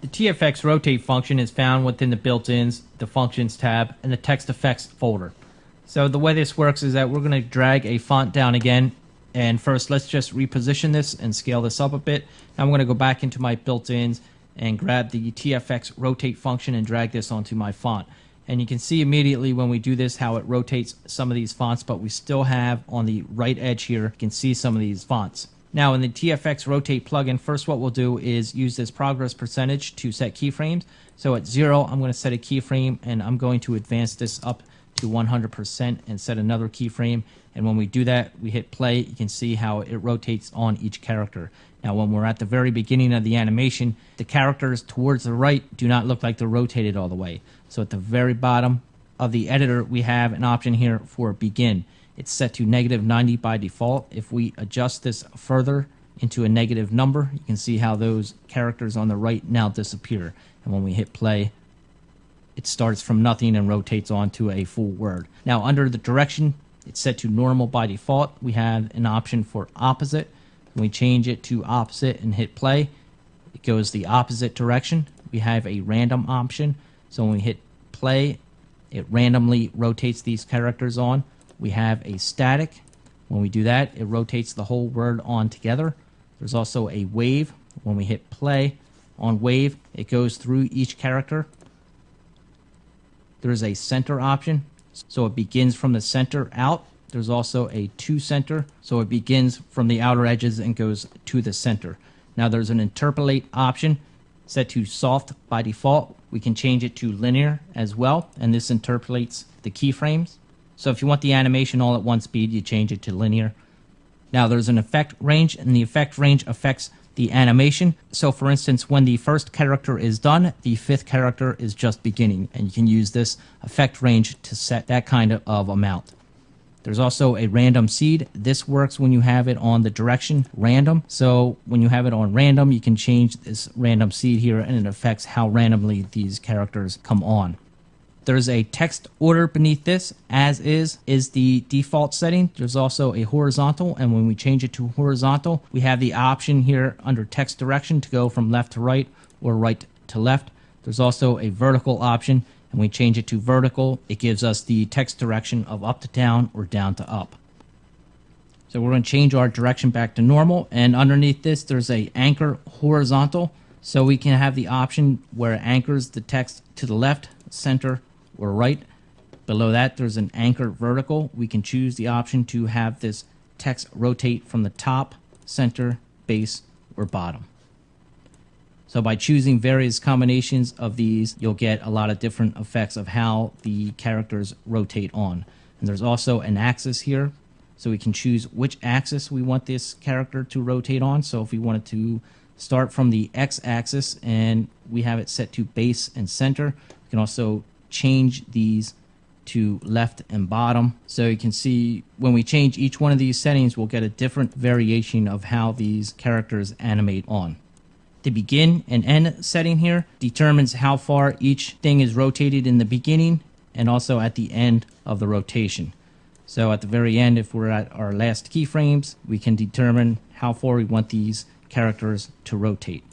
The TFX Rotate function is found within the built-ins, the Functions tab, and the Text Effects folder. So the way this works is that we're going to drag a font down again, and first let's just reposition this and scale this up a bit. Now I'm going to go back into my built-ins and grab the TFX Rotate function and drag this onto my font. And you can see immediately when we do this how it rotates some of these fonts, but we still have on the right edge here, you can see some of these fonts. Now in the TFX Rotate plugin, first what we'll do is use this progress percentage to set keyframes. So at 0, I'm going to set a keyframe, and I'm going to advance this up to 100% and set another keyframe. And when we do that, we hit play, you can see how it rotates on each character. Now when we're at the very beginning of the animation, the characters towards the right do not look like they're rotated all the way. So at the very bottom of the editor, we have an option here for begin. It's set to -90 by default. If we adjust this further into a negative number, you can see how those characters on the right now disappear. And when we hit play, it starts from nothing and rotates onto a full word. Now under the direction, it's set to normal by default. We have an option for opposite. When we change it to opposite and hit play, it goes the opposite direction. We have a random option. So when we hit play, it randomly rotates these characters on. We have a static. When we do that, it rotates the whole word on together. There's also a wave. When we hit play on wave, it goes through each character. There's a center option, so it begins from the center out. There's also a to center, so it begins from the outer edges and goes to the center. Now there's an interpolate option set to soft by default. We can change it to linear as well, and this interpolates the keyframes. So if you want the animation all at one speed, you change it to linear. Now there's an effect range, and the effect range affects the animation. So for instance, when the first character is done, the 5th character is just beginning, and you can use this effect range to set that kind of amount. There's also a random seed. This works when you have it on the direction random. So when you have it on random, you can change this random seed here, and it affects how randomly these characters come on. There's a text order beneath this. As is the default setting. There's also a horizontal, and when we change it to horizontal, we have the option here under text direction to go from left to right or right to left. There's also a vertical option, and we change it to vertical. It gives us the text direction of up to down or down to up. So we're going to change our direction back to normal, and underneath this there's a anchor horizontal, so we can have the option where it anchors the text to the left, center, or right. Below that there's an anchor vertical. We can choose the option to have this text rotate from the top, center, base, or bottom. So by choosing various combinations of these, you'll get a lot of different effects of how the characters rotate on. And there's also an axis here, so we can choose which axis we want this character to rotate on. So if we wanted to start from the x-axis and we have it set to base and center, we can also change these to left and bottom. So you can see when we change each one of these settings, we'll get a different variation of how these characters animate on. The begin and end setting here determines how far each thing is rotated in the beginning and also at the end of the rotation. So at the very end, if we're at our last keyframes, we can determine how far we want these characters to rotate.